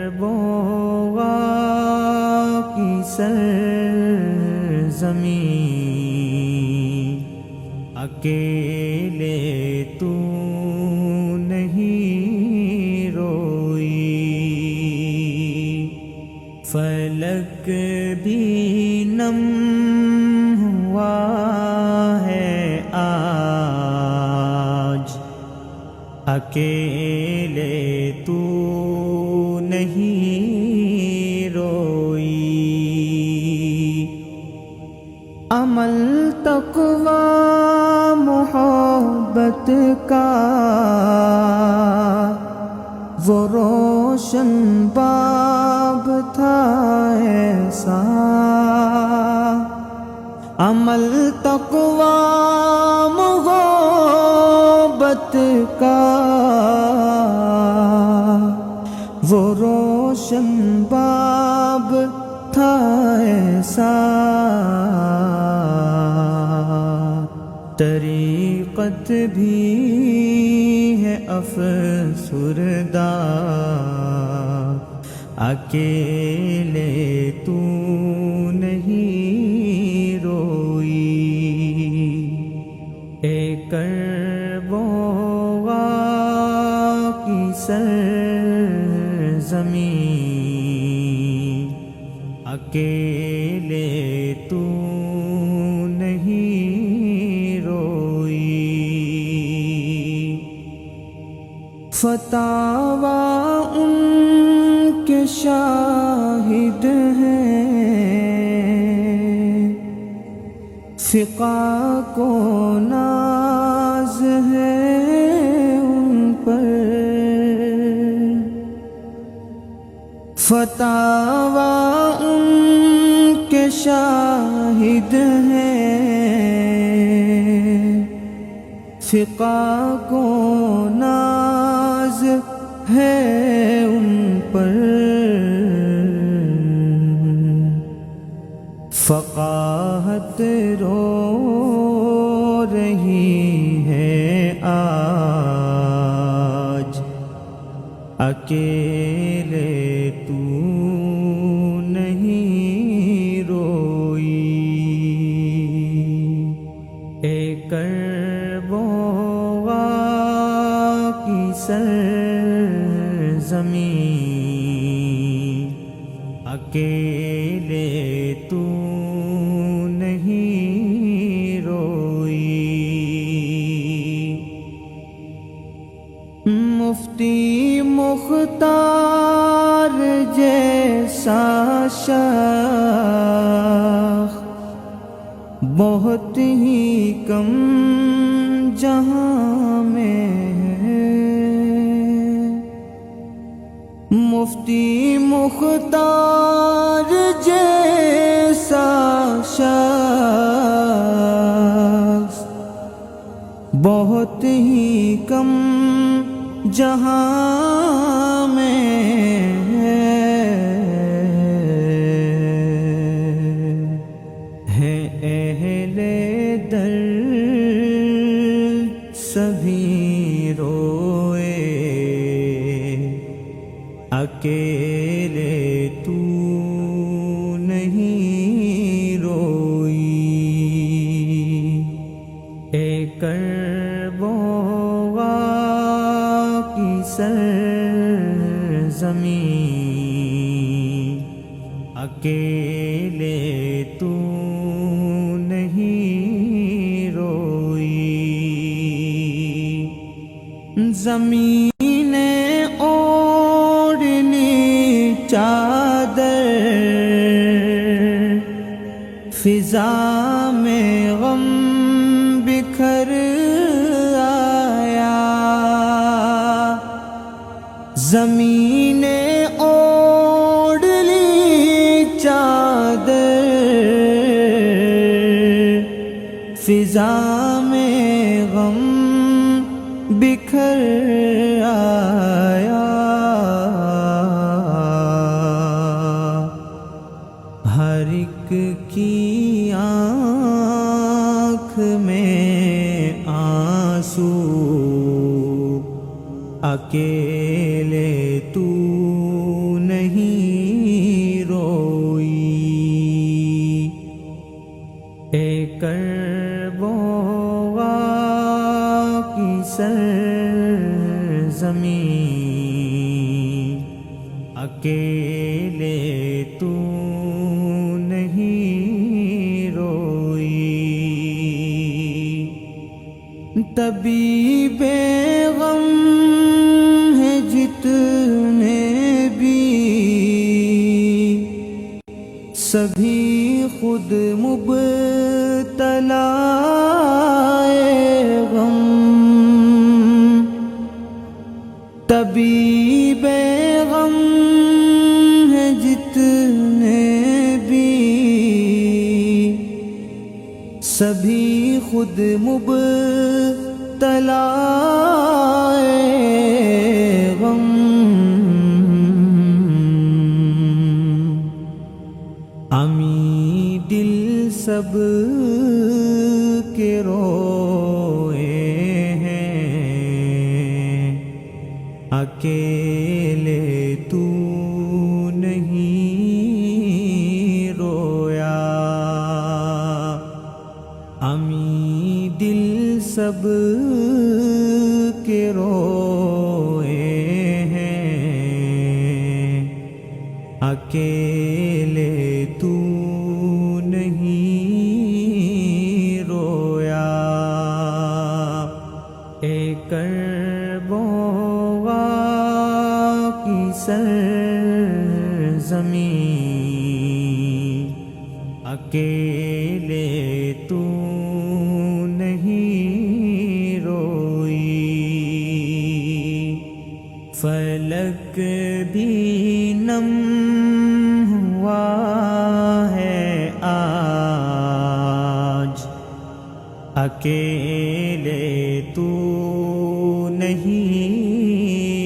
کربوغا کی سرزمین، اکیلے تو نہیں روئی، فلک بھی نم ہوا ہے آج، اکیلے تو نہیں روئی، عمل تقویٰ محبت کا وہ روشن باب تھا ایسا، عمل تقویٰ محبت کا وہ روشن باب تھا ایسا، طریقت بھی ہے افسردہ، اکیلے تو نہیں روئی، اے کربوغا کی سرزمین، اکیلے تو نہیں روئی، فتاوی ان کے شاہد ہیں، فقہ کو ناز ہے ان پر، فتاوی ان کے شاہد ہیں، فقہ کو ناز ہے ان پر، فقاہت رو رہی ہے آج، اکیلے تو نہیں روئی، اے کربوغا کی سرزمین، اکیلے تو نہیں روئی، مفتی مختار جیسا شیخ بہت ہی کم جہاں میں ہے، مفتی مختار جیسا شخص بہت ہی کم جہاں میں ہے، اہل درد سبھی روئے، اکیلے تو نہیں روئی، اے کربوغا کی سرزمین، اکیلے تو نہیں روئی، زمین اوڑھنی چادر، فضا میں غم بکھر آیا، زمین اوڑھنی چادر، فضا میں غم بکھر آیا، ہر ایک کی آنکھ میں آنسو، اکیلے تو نہیں اکیلے تو نہیں روئی، طبیب غم ہے جتنے بھی سبھی خود مبتلا غم، طبیب غم ہے جتنے بھی سبھی خود مبتلا غم، امی دل سب کے روئے ہیں، اکیلے تو نہیں رویا، امی دل سب کے روئے ہیں، اکیلے تو نہیں رویا، اے کرب و غم کی سرزمین، اکیلے تو نہیں روئی، فلک بھی نم ہوا ہے آج، اکیلے تو نہیں